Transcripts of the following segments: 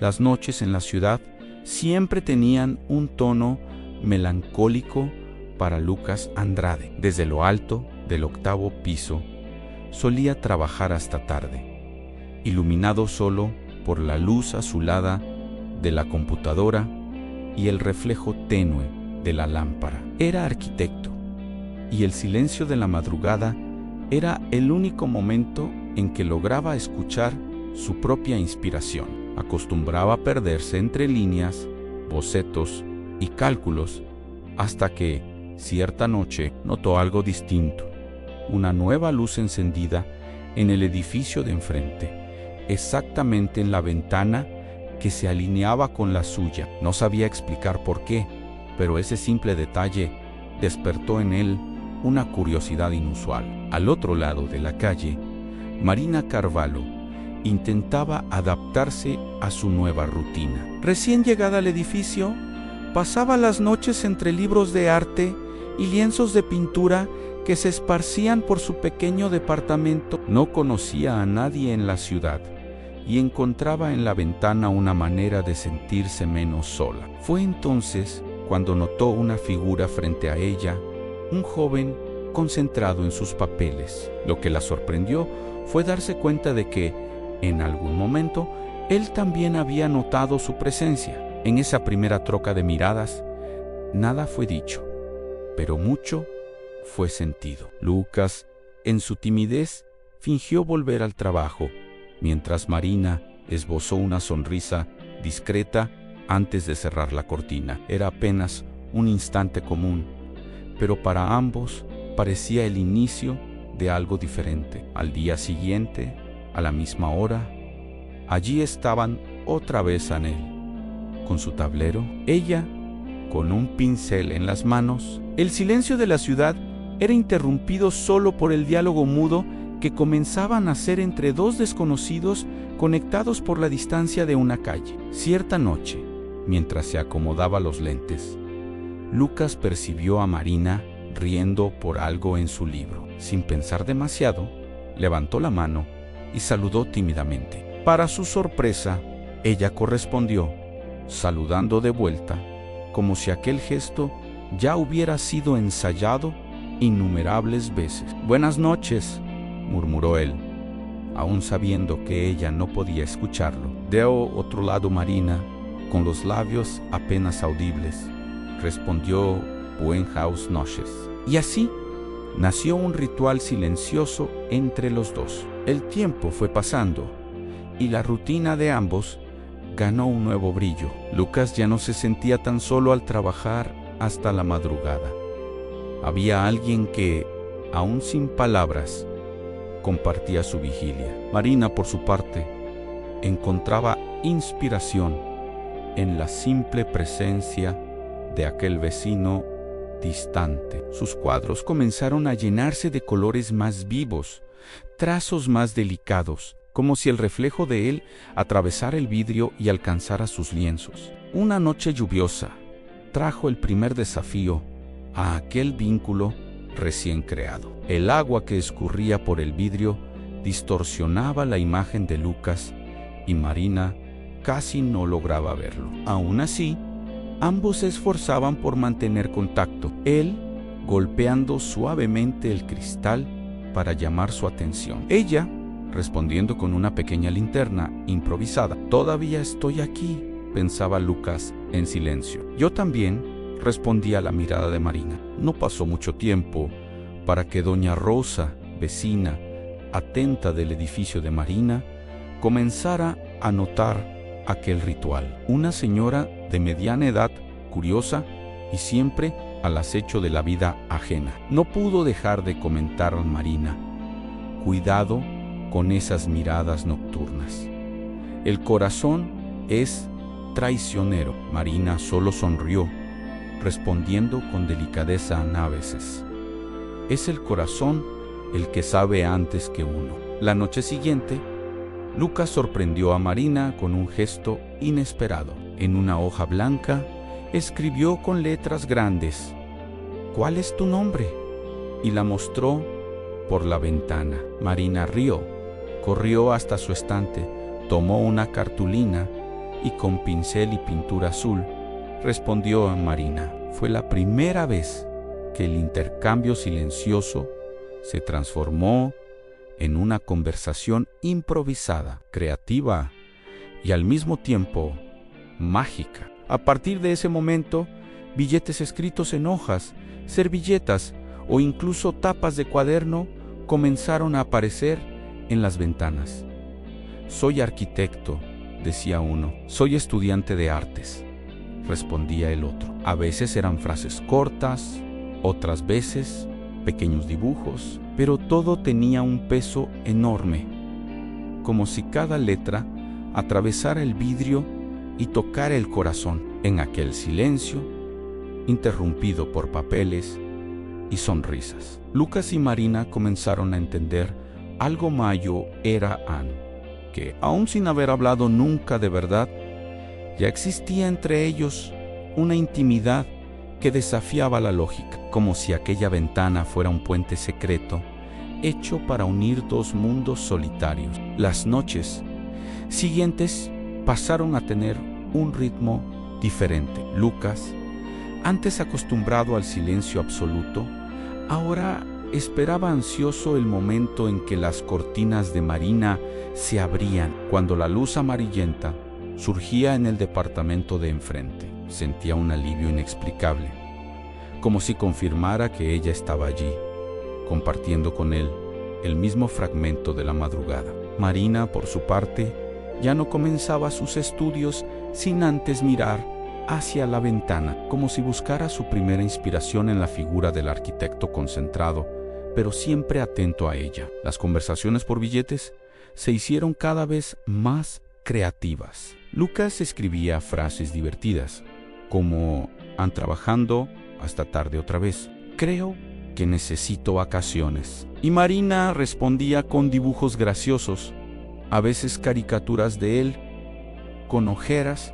Las noches en la ciudad siempre tenían un tono melancólico para Lucas Andrade. Desde lo alto del 8º piso solía trabajar hasta tarde, iluminado solo por la luz azulada de la computadora y el reflejo tenue de la lámpara. Era arquitecto, y el silencio de la madrugada era el único momento en que lograba escuchar su propia inspiración. Acostumbraba a perderse entre líneas, bocetos y cálculos, hasta que, cierta noche, notó algo distinto. Una nueva luz encendida en el edificio de enfrente, exactamente en la ventana que se alineaba con la suya. No sabía explicar por qué, pero ese simple detalle despertó en él una curiosidad inusual. Al otro lado de la calle, Marina Carvalho intentaba adaptarse a su nueva rutina. Recién llegada al edificio, pasaba las noches entre libros de arte y lienzos de pintura que se esparcían por su pequeño departamento. No conocía a nadie en la ciudad y encontraba en la ventana una manera de sentirse menos sola. Fue entonces cuando notó una figura frente a ella, un joven concentrado en sus papeles. Lo que la sorprendió fue darse cuenta de que, en algún momento, él también había notado su presencia. En esa primera troca de miradas, nada fue dicho, pero mucho fue sentido. Lucas, en su timidez, fingió volver al trabajo, mientras Marina esbozó una sonrisa discreta antes de cerrar la cortina. Era apenas un instante común, pero para ambos parecía el inicio de algo diferente. Al día siguiente, a la misma hora, allí estaban otra vez Anel, con su tablero, ella con un pincel en las manos. El silencio de la ciudad era interrumpido solo por el diálogo mudo que comenzaba a nacer entre dos desconocidos conectados por la distancia de una calle. Cierta noche, mientras se acomodaba los lentes, Lucas percibió a Marina riendo por algo en su libro. Sin pensar demasiado, levantó la mano y saludó tímidamente. Para su sorpresa, ella correspondió, saludando de vuelta, como si aquel gesto ya hubiera sido ensayado innumerables veces. «Buenas noches», murmuró él, aún sabiendo que ella no podía escucharlo. De otro lado, Marina, con los labios apenas audibles, respondió «Buenas noches». Y así nació un ritual silencioso entre los dos. El tiempo fue pasando y la rutina de ambos ganó un nuevo brillo. Lucas ya no se sentía tan solo al trabajar hasta la madrugada. Había alguien que, aún sin palabras, compartía su vigilia. Marina, por su parte, encontraba inspiración en la simple presencia de aquel vecino distante. Sus cuadros comenzaron a llenarse de colores más vivos, trazos más delicados, como si el reflejo de él atravesara el vidrio y alcanzara sus lienzos. Una noche lluviosa trajo el primer desafío a aquel vínculo recién creado. El agua que escurría por el vidrio distorsionaba la imagen de Lucas y Marina casi no lograba verlo. Aún así, ambos se esforzaban por mantener contacto, él golpeando suavemente el cristal para llamar su atención. Ella respondiendo con una pequeña linterna improvisada. «Todavía estoy aquí», pensaba Lucas en silencio. «Yo también», respondía la mirada de Marina. No pasó mucho tiempo para que doña Rosa, vecina, atenta del edificio de Marina, comenzara a notar aquel ritual. Una señora de mediana edad, curiosa y siempre al acecho de la vida ajena. No pudo dejar de comentar a Marina: «Cuidado con esas miradas nocturnas. El corazón es traicionero». Marina solo sonrió, respondiendo con delicadeza a veces: «Es el corazón el que sabe antes que uno». La noche siguiente, Lucas sorprendió a Marina con un gesto inesperado. En una hoja blanca, escribió con letras grandes: «¿Cuál es tu nombre?», y la mostró por la ventana. Marina rió, corrió hasta su estante, tomó una cartulina y con pincel y pintura azul, respondió a Marina. Fue la primera vez que el intercambio silencioso se transformó en una conversación improvisada, creativa y al mismo tiempo mágica. A partir de ese momento, billetes escritos en hojas, servilletas o incluso tapas de cuaderno comenzaron a aparecer en las ventanas. «Soy arquitecto», decía uno. «Soy estudiante de artes», respondía el otro. A veces eran frases cortas, otras veces pequeños dibujos, pero todo tenía un peso enorme, como si cada letra atravesara el vidrio y tocara el corazón. En aquel silencio, interrumpido por papeles y sonrisas, Lucas y Marina comenzaron a entender algo mayor era Anne, que, aun sin haber hablado nunca de verdad, ya existía entre ellos una intimidad que desafiaba la lógica, como si aquella ventana fuera un puente secreto hecho para unir dos mundos solitarios. Las noches siguientes pasaron a tener un ritmo diferente. Lucas, antes acostumbrado al silencio absoluto, ahora esperaba ansioso el momento en que las cortinas de Marina se abrían, cuando la luz amarillenta surgía en el departamento de enfrente. Sentía un alivio inexplicable, como si confirmara que ella estaba allí, compartiendo con él el mismo fragmento de la madrugada. Marina, por su parte, ya no comenzaba sus estudios sin antes mirar hacia la ventana, como si buscara su primera inspiración en la figura del arquitecto concentrado, pero siempre atento a ella. Las conversaciones por billetes se hicieron cada vez más creativas. Lucas escribía frases divertidas, como «Han trabajando hasta tarde otra vez. Creo que necesito vacaciones». Y Marina respondía con dibujos graciosos, a veces caricaturas de él, con ojeras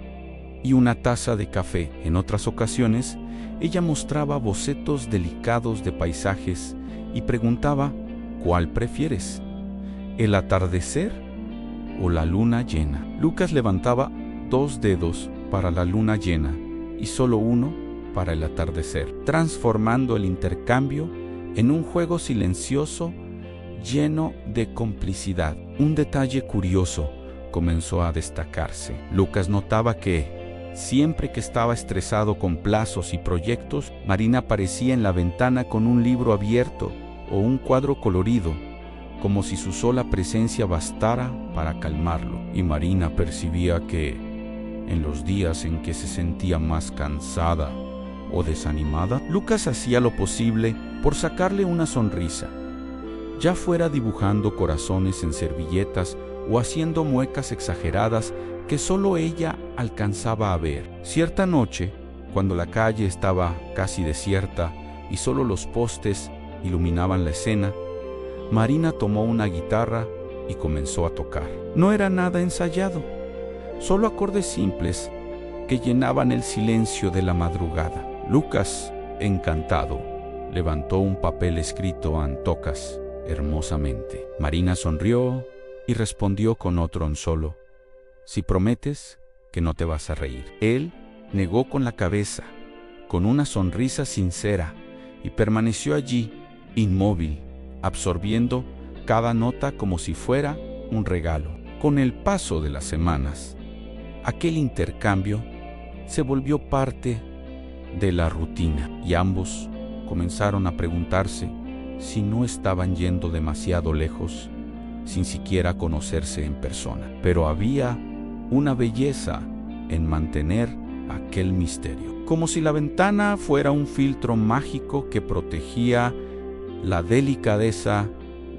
y una taza de café. En otras ocasiones, ella mostraba bocetos delicados de paisajes y preguntaba «¿Cuál prefieres? ¿El atardecer o la luna llena?». Lucas levantaba 2 dedos para la luna llena y solo uno para el atardecer, transformando el intercambio en un juego silencioso lleno de complicidad. Un detalle curioso comenzó a destacarse. Lucas notaba que, siempre que estaba estresado con plazos y proyectos, Marina aparecía en la ventana con un libro abierto o un cuadro colorido, como si su sola presencia bastara para calmarlo. Y Marina percibía que, en los días en que se sentía más cansada o desanimada, Lucas hacía lo posible por sacarle una sonrisa, ya fuera dibujando corazones en servilletas o haciendo muecas exageradas que solo ella alcanzaba a ver. Cierta noche, cuando la calle estaba casi desierta y solo los postes iluminaban la escena, Marina tomó una guitarra y comenzó a tocar. No era nada ensayado, solo acordes simples que llenaban el silencio de la madrugada. Lucas, encantado, levantó un papel escrito en tocas hermosamente. Marina sonrió y respondió con otro en solo: «Si prometes que no te vas a reír». Él negó con la cabeza, con una sonrisa sincera, y permaneció allí, inmóvil, absorbiendo cada nota como si fuera un regalo. Con el paso de las semanas, aquel intercambio se volvió parte de la rutina y ambos comenzaron a preguntarse si no estaban yendo demasiado lejos sin siquiera conocerse en persona. Pero había una belleza en mantener aquel misterio, como si la ventana fuera un filtro mágico que protegía la delicadeza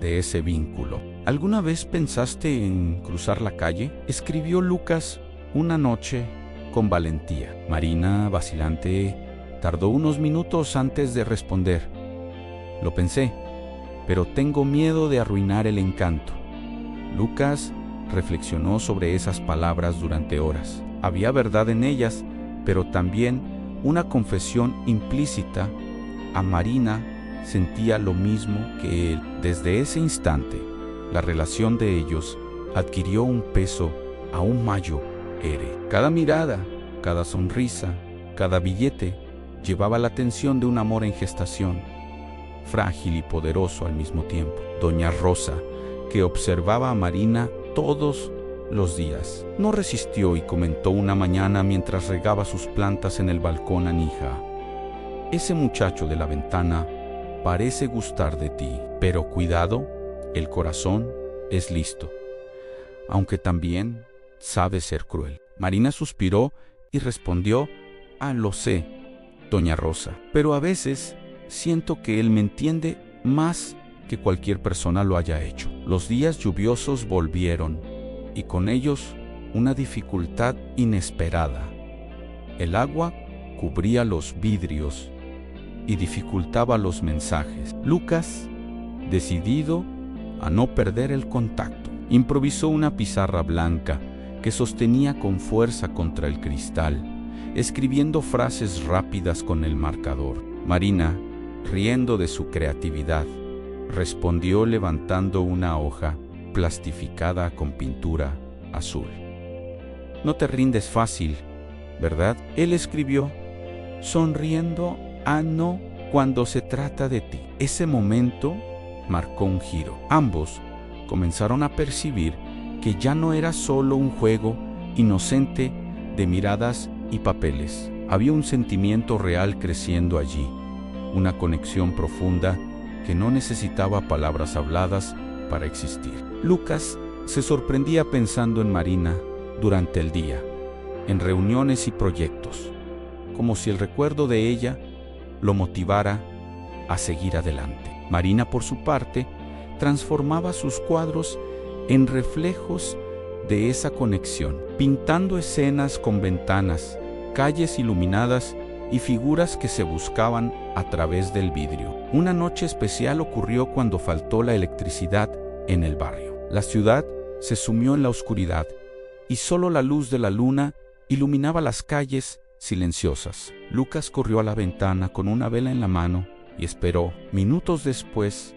de ese vínculo. ¿Alguna vez pensaste en cruzar la calle?, escribió Lucas una noche con valentía. Marina, vacilante, tardó unos minutos antes de responder. «Lo pensé, pero tengo miedo de arruinar el encanto». Lucas reflexionó sobre esas palabras durante horas. Había verdad en ellas, pero también una confesión implícita. A Marina sentía lo mismo que él. Desde ese instante, la relación de ellos adquirió un peso aún mayor. Cada mirada, cada sonrisa, cada billete llevaba la tensión de un amor en gestación, frágil y poderoso al mismo tiempo. Doña Rosa, que observaba a Marina todos los días, no resistió y comentó una mañana mientras regaba sus plantas en el balcón a Nija: ese muchacho de la ventana parece gustar de ti, pero cuidado, el corazón es listo, aunque también sabe ser cruel. Marina suspiró y respondió: lo sé, doña Rosa, pero a veces siento que él me entiende más que cualquier persona lo haya hecho. Los días lluviosos volvieron, y con ellos una dificultad inesperada. El agua cubría los vidrios y dificultaba los mensajes. Lucas, decidido a no perder el contacto, improvisó una pizarra blanca que sostenía con fuerza contra el cristal, escribiendo frases rápidas con el marcador. Marina, riendo de su creatividad, respondió levantando una hoja plastificada con pintura azul. No te rindes fácil, ¿verdad? Él escribió, sonriendo: no cuando se trata de ti. Ese momento marcó un giro. Ambos comenzaron a percibir que ya no era solo un juego inocente de miradas y papeles. Había un sentimiento real creciendo allí, una conexión profunda que no necesitaba palabras habladas para existir. Lucas se sorprendía pensando en Marina durante el día, en reuniones y proyectos, como si el recuerdo de ella lo motivara a seguir adelante. Marina, por su parte, transformaba sus cuadros en reflejos de esa conexión, pintando escenas con ventanas, calles iluminadas y figuras que se buscaban a través del vidrio. Una noche especial ocurrió cuando faltó la electricidad en el barrio. La ciudad se sumió en la oscuridad y solo la luz de la luna iluminaba las calles silenciosas. Lucas corrió a la ventana con una vela en la mano y esperó. Minutos después,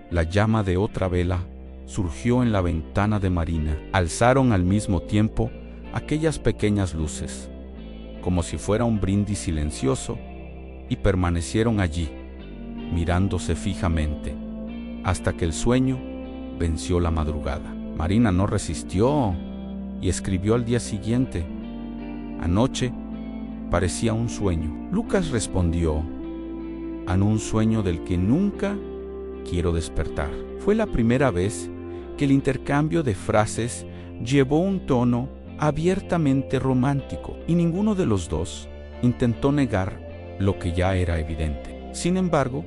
la llama de otra vela surgió en la ventana de Marina. Alzaron al mismo tiempo aquellas pequeñas luces, como si fuera un brindis silencioso, y permanecieron allí, mirándose fijamente, hasta que el sueño venció la madrugada. Marina no resistió y escribió al día siguiente: anoche parecía un sueño. Lucas respondió: un sueño del que nunca quiero despertar. Fue la primera vez que el intercambio de frases llevó un tono abiertamente romántico, y ninguno de los dos intentó negar lo que ya era evidente. Sin embargo,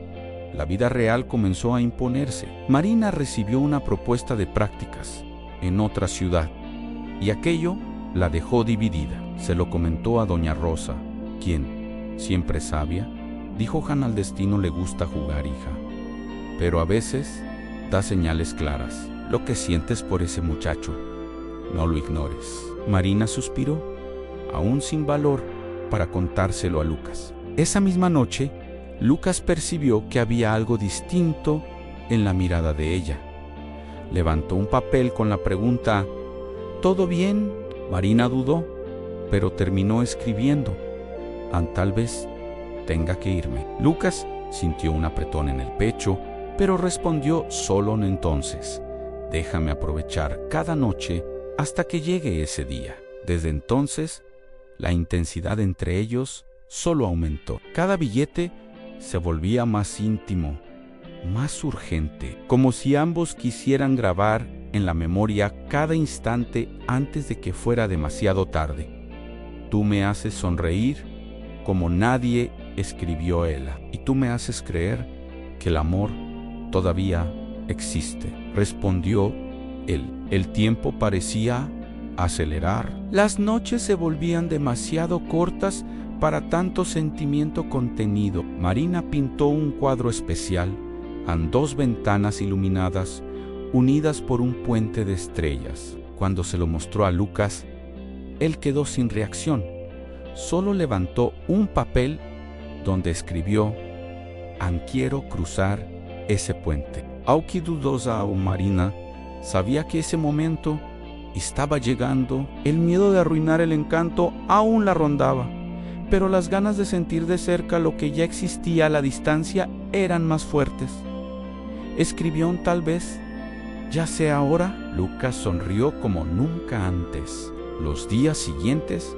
la vida real comenzó a imponerse. Marina recibió una propuesta de prácticas en otra ciudad, y aquello la dejó dividida. Se lo comentó a doña Rosa, quien, siempre sabia, dijo: al destino le gusta jugar, hija, pero a veces da señales claras. Lo que sientes por ese muchacho, no lo ignores. Marina suspiró, aún sin valor para contárselo a Lucas. Esa misma noche, Lucas percibió que había algo distinto en la mirada de ella. Levantó un papel con la pregunta: ¿todo bien? Marina dudó, pero terminó escribiendo: tal vez tenga que irme. Lucas sintió un apretón en el pecho, pero respondió solo entonces: déjame aprovechar cada noche hasta que llegue ese día. Desde entonces, la intensidad entre ellos solo aumentó. Cada billete se volvía más íntimo, más urgente, como si ambos quisieran grabar en la memoria cada instante antes de que fuera demasiado tarde. Tú me haces sonreír como nadie, escribió ella, y tú me haces creer que el amor todavía existe, respondió él. El tiempo parecía acelerar. Las noches se volvían demasiado cortas para tanto sentimiento contenido. Marina pintó un cuadro especial en 2 ventanas iluminadas, unidas por un puente de estrellas. Cuando se lo mostró a Lucas, él quedó sin reacción. Solo levantó un papel donde escribió: quiero cruzar ese puente. Aunque dudosa, Marina sabía que ese momento estaba llegando, el miedo de arruinar el encanto aún la rondaba, pero las ganas de sentir de cerca lo que ya existía a la distancia eran más fuertes. ¿Escribió tal vez? ¿Ya sea ahora? Lucas sonrió como nunca antes. Los días siguientes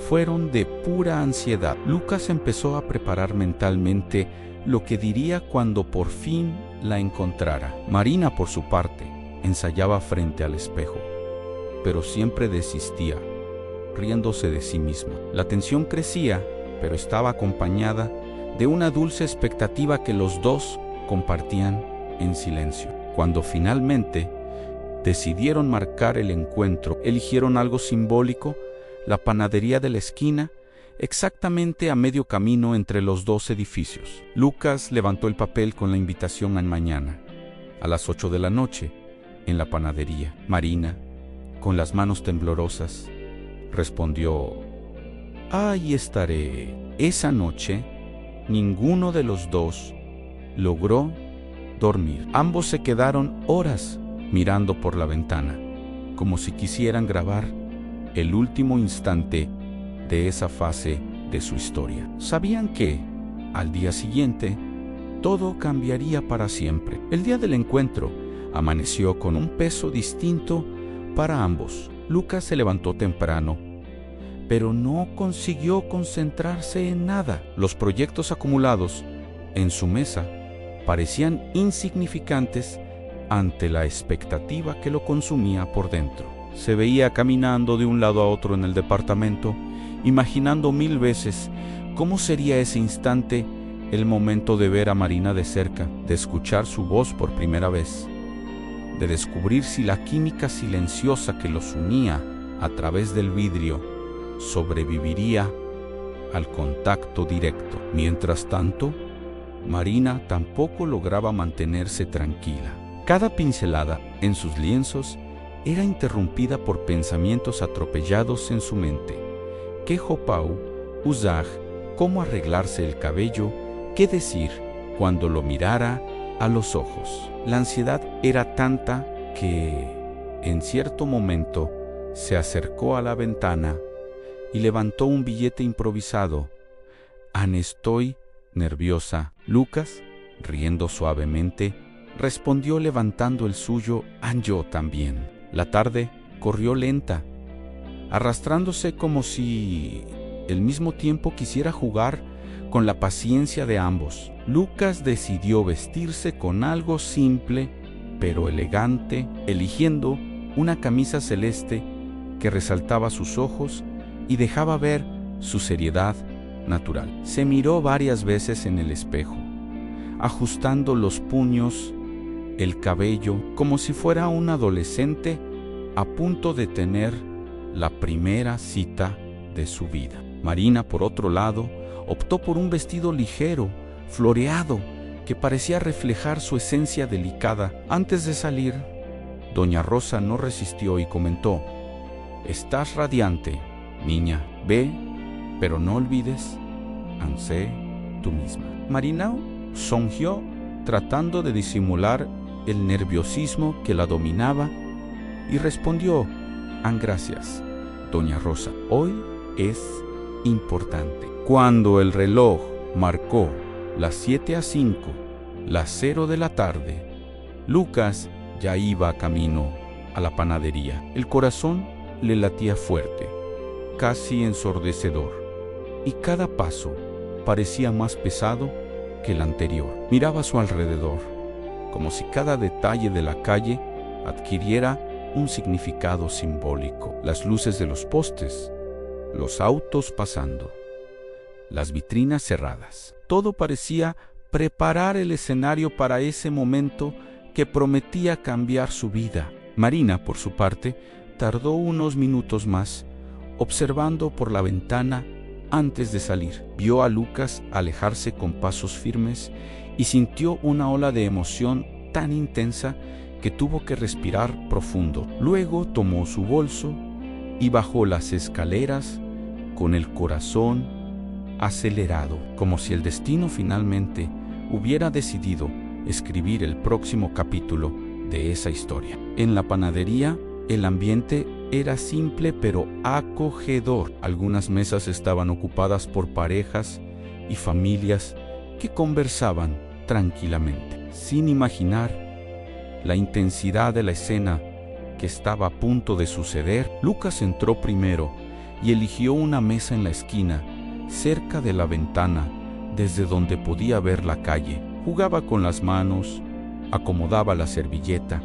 fueron de pura ansiedad. Lucas empezó a preparar mentalmente lo que diría cuando por fin la encontrara. Marina, por su parte, ensayaba frente al espejo, pero siempre desistía, riéndose de sí misma. La tensión crecía, pero estaba acompañada de una dulce expectativa que los dos compartían en silencio. Cuando finalmente decidieron marcar el encuentro, eligieron algo simbólico, la panadería de la esquina, exactamente a medio camino entre los dos edificios. Lucas levantó el papel con la invitación a mañana, a las 8 de la noche, en la panadería. Marina, con las manos temblorosas, respondió: «Ahí estaré». Esa noche, ninguno de los dos logró dormir. Ambos se quedaron horas mirando por la ventana, como si quisieran grabar el último instante de esa fase de su historia. Sabían que, al día siguiente, todo cambiaría para siempre. El día del encuentro amaneció con un peso distinto para ambos. Lucas se levantó temprano, pero no consiguió concentrarse en nada. Los proyectos acumulados en su mesa parecían insignificantes ante la expectativa que lo consumía por dentro. Se veía caminando de un lado a otro en el departamento, imaginando 1000 veces cómo sería ese instante, el momento de ver a Marina de cerca, de escuchar su voz por primera vez, de descubrir si la química silenciosa que los unía a través del vidrio sobreviviría al contacto directo. Mientras tanto, Marina tampoco lograba mantenerse tranquila. Cada pincelada en sus lienzos era interrumpida por pensamientos atropellados en su mente. ¿Qué jopau usar? ¿Cómo arreglarse el cabello? ¿Qué decir cuando lo mirara a los ojos? La ansiedad era tanta que, en cierto momento, se acercó a la ventana y levantó un billete improvisado. «An, estoy nerviosa». Lucas, riendo suavemente, respondió levantando el suyo: «An, yo también». La tarde corrió lenta, arrastrándose como si al mismo tiempo quisiera jugar con la paciencia de ambos. Lucas decidió vestirse con algo simple pero elegante, eligiendo una camisa celeste que resaltaba sus ojos y dejaba ver su seriedad natural. Se miró varias veces en el espejo, ajustando los puños, el cabello, como si fuera un adolescente a punto de tener la primera cita de su vida. Marina, por otro lado, optó por un vestido ligero, floreado, que parecía reflejar su esencia delicada. Antes de salir, doña Rosa no resistió y comentó: «Estás radiante, niña. Ve, pero no olvides, sé tú misma». Marina sonrió, tratando de disimular el nerviosismo que la dominaba, y respondió: «An, gracias, doña Rosa. Hoy es importante». Cuando el reloj marcó las 7:05, las 0 de la tarde, Lucas ya iba camino a la panadería. El corazón le latía fuerte, casi ensordecedor, y cada paso parecía más pesado que el anterior. Miraba a su alrededor, como si cada detalle de la calle adquiriera un significado simbólico. Las luces de los postes, los autos pasando, las vitrinas cerradas. Todo parecía preparar el escenario para ese momento que prometía cambiar su vida. Marina, por su parte, tardó unos minutos más, observando por la ventana antes de salir. Vio a Lucas alejarse con pasos firmes y sintió una ola de emoción tan intensa que tuvo que respirar profundo. Luego tomó su bolso y bajó las escaleras con el corazón acelerado, como si el destino finalmente hubiera decidido escribir el próximo capítulo de esa historia. En la panadería, El ambiente era simple pero acogedor. Algunas mesas estaban ocupadas por parejas y familias que conversaban tranquilamente. Sin imaginar la intensidad de la escena que estaba a punto de suceder, Lucas entró primero y eligió una mesa en la esquina, cerca de la ventana, desde donde podía ver la calle. Jugaba con las manos, acomodaba la servilleta,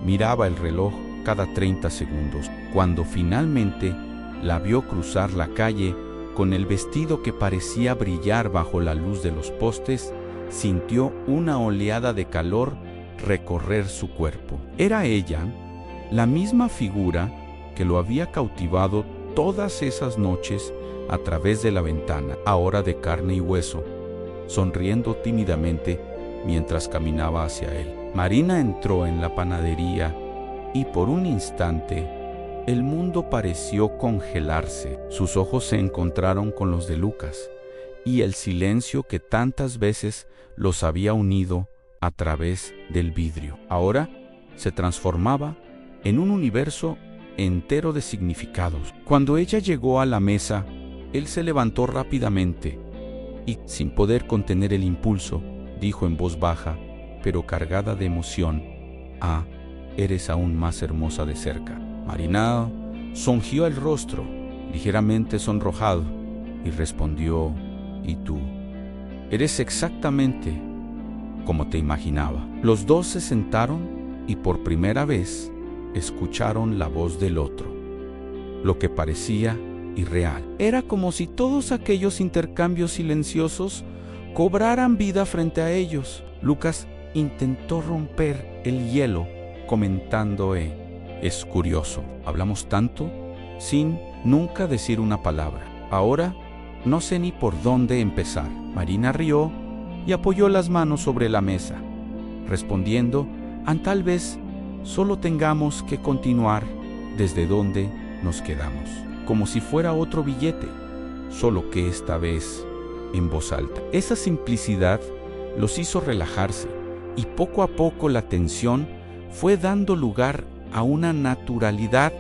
miraba el reloj cada 30 segundos. Cuando finalmente la vio cruzar la calle con el vestido que parecía brillar bajo la luz de los postes, sintió una oleada de calor recorrer su cuerpo. Era ella, la misma figura que lo había cautivado todas esas noches a través de la ventana, ahora de carne y hueso, sonriendo tímidamente mientras caminaba hacia él. Marina entró en la panadería y por un instante el mundo pareció congelarse. Sus ojos se encontraron con los de Lucas y el silencio que tantas veces los había unido a través del vidrio ahora se transformaba en un universo entero de significados. Cuando ella llegó a la mesa, él se levantó rápidamente y, sin poder contener el impulso, dijo en voz baja, pero cargada de emoción: «Ah, eres aún más hermosa de cerca». Marina sonrió el rostro, ligeramente sonrojado, y respondió: «¿Y tú?» «Eres exactamente como te imaginaba». Los dos se sentaron y por primera vez escucharon la voz del otro, lo que parecía irreal. Era como si todos aquellos intercambios silenciosos cobraran vida frente a ellos. Lucas intentó romper el hielo comentando: «Es curioso, hablamos tanto sin nunca decir una palabra. Ahora no sé ni por dónde empezar». Marina rió y apoyó las manos sobre la mesa, respondiendo: «Tal vez solo tengamos que continuar desde donde nos quedamos, como si fuera otro billete, solo que esta vez en voz alta». Esa simplicidad los hizo relajarse y poco a poco la tensión fue dando lugar a una naturalidad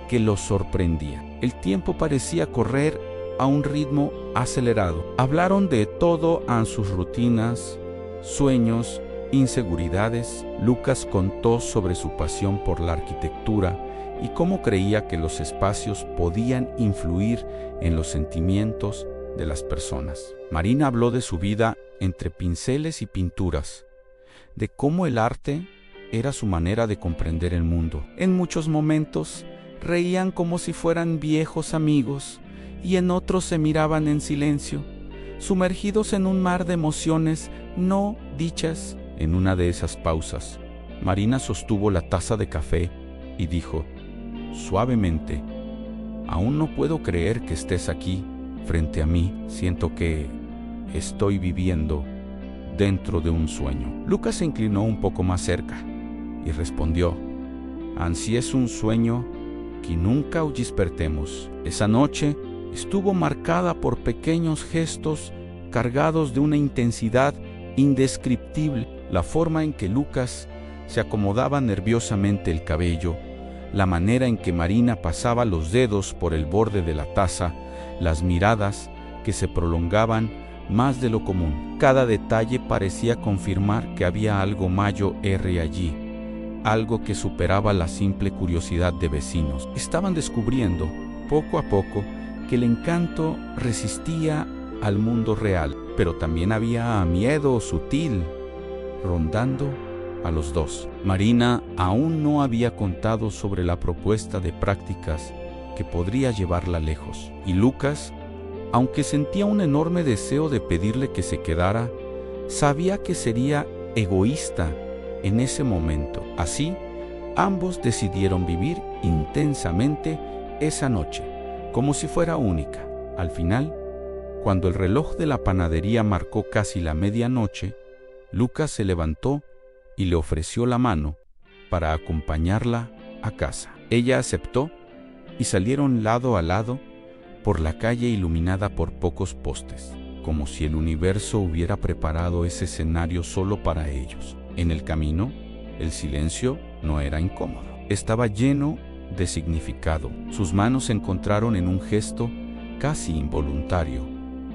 que los sorprendía. El tiempo parecía correr a un ritmo acelerado. Hablaron de todo: en sus rutinas, sueños, inseguridades. Lucas contó sobre su pasión por la arquitectura y cómo creía que los espacios podían influir en los sentimientos de las personas. Marina habló de su vida entre pinceles y pinturas, de cómo el arte era su manera de comprender el mundo. En muchos momentos reían como si fueran viejos amigos y en otros se miraban en silencio, sumergidos en un mar de emociones no dichas. En una de esas pausas, Marina sostuvo la taza de café y dijo suavemente: «Aún no puedo creer que estés aquí frente a mí. Siento que estoy viviendo dentro de un sueño». Lucas se inclinó un poco más cerca y respondió: «Ansí es un sueño que nunca despertemos». Esa noche estuvo marcada por pequeños gestos cargados de una intensidad indescriptible. La forma en que Lucas se acomodaba nerviosamente el cabello, la manera en que Marina pasaba los dedos por el borde de la taza, las miradas que se prolongaban más de lo común. Cada detalle parecía confirmar que había algo mayor allí, algo que superaba la simple curiosidad de vecinos. Estaban descubriendo, poco a poco, que el encanto resistía al mundo real, pero también había miedo sutil rondando a los dos. Marina aún no había contado sobre la propuesta de prácticas que podría llevarla lejos, y Lucas, aunque sentía un enorme deseo de pedirle que se quedara, sabía que sería egoísta en ese momento. Así, ambos decidieron vivir intensamente esa noche, como si fuera única. Al final, cuando el reloj de la panadería marcó casi la medianoche, Lucas se levantó y le ofreció la mano para acompañarla a casa. Ella aceptó y salieron lado a lado por la calle iluminada por pocos postes, como si el universo hubiera preparado ese escenario solo para ellos. En el camino, el silencio no era incómodo. Estaba lleno de significado. Sus manos se encontraron en un gesto casi involuntario,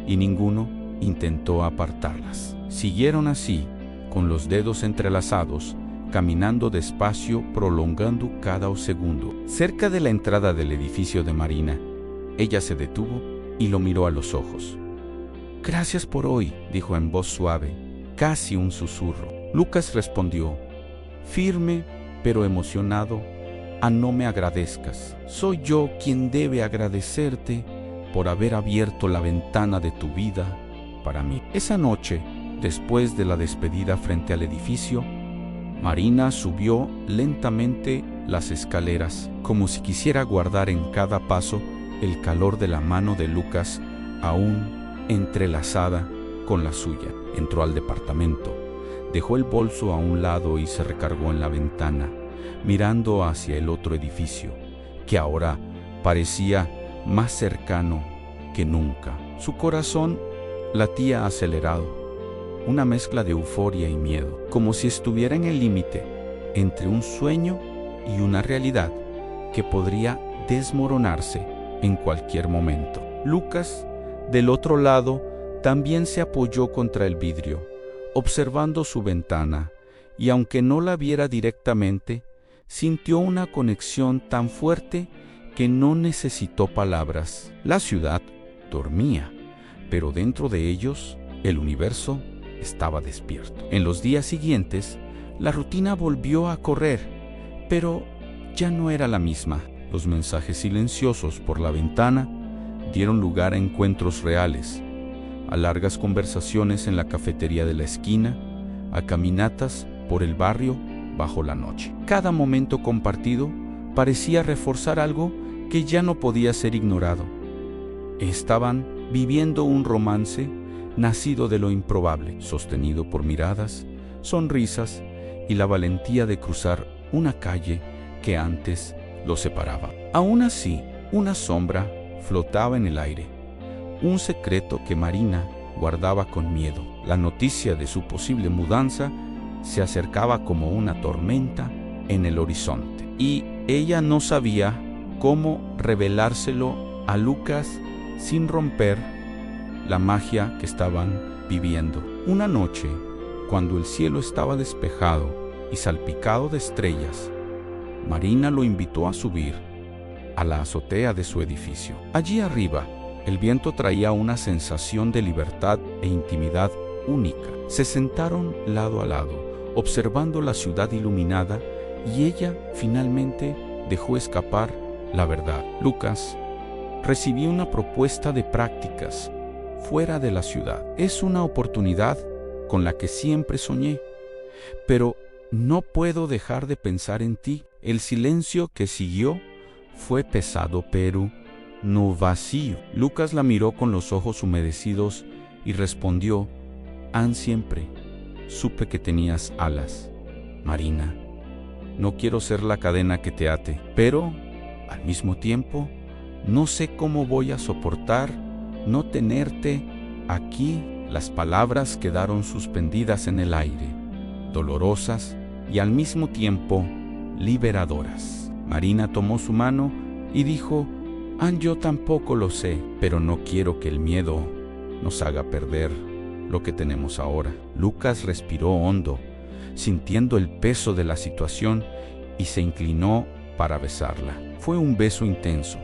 y ninguno intentó apartarlas. Siguieron así, con los dedos entrelazados, caminando despacio, prolongando cada segundo. Cerca de la entrada del edificio de Marina, ella se detuvo y lo miró a los ojos. «Gracias por hoy», dijo en voz suave, casi un susurro. Lucas respondió, firme pero emocionado: «No me agradezcas. Soy yo quien debe agradecerte por haber abierto la ventana de tu vida para mí». Esa noche, después de la despedida frente al edificio, Marina subió lentamente las escaleras, como si quisiera guardar en cada paso el calor de la mano de Lucas aún entrelazada con la suya. Entró al departamento, dejó el bolso a un lado y se recargó en la ventana, mirando hacia el otro edificio, que ahora parecía más cercano que nunca. Su corazón latía acelerado, una mezcla de euforia y miedo, como si estuviera en el límite entre un sueño y una realidad que podría desmoronarse en cualquier momento. Lucas, del otro lado, también se apoyó contra el vidrio, observando su ventana, y aunque no la viera directamente, sintió una conexión tan fuerte que no necesitó palabras. La ciudad dormía, pero dentro de ellos, el universo estaba despierto. En los días siguientes, la rutina volvió a correr, pero ya no era la misma. Los mensajes silenciosos por la ventana dieron lugar a encuentros reales, a largas conversaciones en la cafetería de la esquina, a caminatas por el barrio bajo la noche. Cada momento compartido parecía reforzar algo que ya no podía ser ignorado. Estaban viviendo un romance nacido de lo improbable, sostenido por miradas, sonrisas y la valentía de cruzar una calle que antes los separaba. Aún así, una sombra flotaba en el aire, un secreto que Marina guardaba con miedo. La noticia de su posible mudanza se acercaba como una tormenta en el horizonte, y ella no sabía cómo revelárselo a Lucas sin romper la magia que estaban viviendo. Una noche, cuando el cielo estaba despejado y salpicado de estrellas, Marina lo invitó a subir a la azotea de su edificio. Allí arriba, el viento traía una sensación de libertad e intimidad única. Se sentaron lado a lado, observando la ciudad iluminada, y ella finalmente dejó escapar la verdad. Lucas, recibí una propuesta de prácticas fuera de la ciudad. Es una oportunidad con la que siempre soñé, pero no puedo dejar de pensar en ti. El silencio que siguió fue pesado, pero no vacío. Lucas la miró con los ojos humedecidos y respondió: siempre supe que tenías alas, Marina. No quiero ser la cadena que te ate, pero al mismo tiempo no sé cómo voy a soportar no tenerte aquí. Las palabras quedaron suspendidas en el aire, dolorosas y al mismo tiempo liberadoras. Marina tomó su mano y dijo: yo tampoco lo sé, pero no quiero que el miedo nos haga perder lo que tenemos ahora. Lucas respiró hondo, sintiendo el peso de la situación, y se inclinó para besarla. Fue un beso intenso,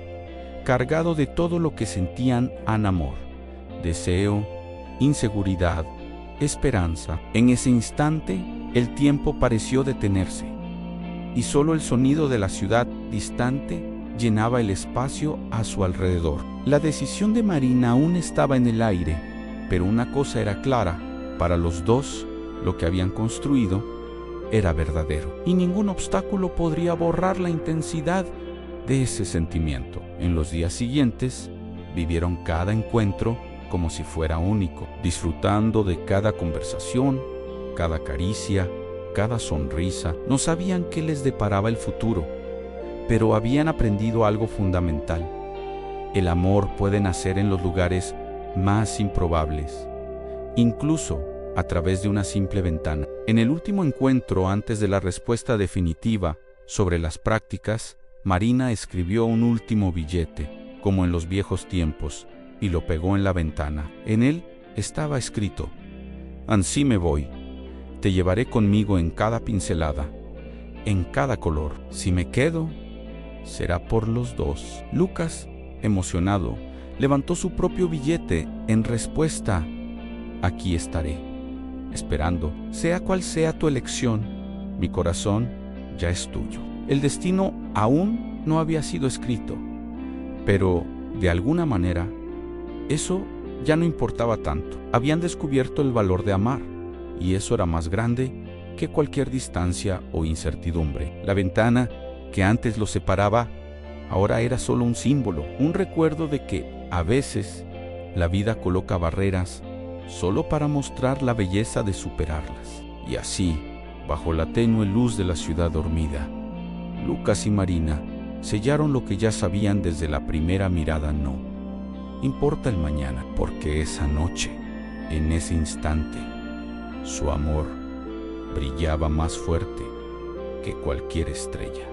cargado de todo lo que sentían amor, deseo, inseguridad, esperanza. En ese instante, el tiempo pareció detenerse, y solo el sonido de la ciudad distante llenaba el espacio a su alrededor. La decisión de Marina aún estaba en el aire, pero una cosa era clara: para los dos, lo que habían construido era verdadero, y ningún obstáculo podría borrar la intensidad de ese sentimiento. En los días siguientes, vivieron cada encuentro como si fuera único, disfrutando de cada conversación, cada caricia, cada sonrisa. No sabían qué les deparaba el futuro, pero habían aprendido algo fundamental: el amor puede nacer en los lugares más improbables, incluso a través de una simple ventana. En el último encuentro antes de la respuesta definitiva sobre las prácticas, Marina escribió un último billete, como en los viejos tiempos, y lo pegó en la ventana. En él estaba escrito: «Ansí me voy. Te llevaré conmigo en cada pincelada, en cada color. Si me quedo, será por los dos». Lucas, emocionado, levantó su propio billete en respuesta: «Aquí estaré, esperando. Sea cual sea tu elección, mi corazón ya es tuyo». El destino aún no había sido escrito, pero, de alguna manera, eso ya no importaba tanto. Habían descubierto el valor de amar, y eso era más grande que cualquier distancia o incertidumbre. La ventana que antes los separaba ahora era solo un símbolo, un recuerdo de que, a veces, la vida coloca barreras solo para mostrar la belleza de superarlas. Y así, bajo la tenue luz de la ciudad dormida, Lucas y Marina sellaron lo que ya sabían desde la primera mirada: no importa el mañana, porque esa noche, en ese instante, su amor brillaba más fuerte que cualquier estrella.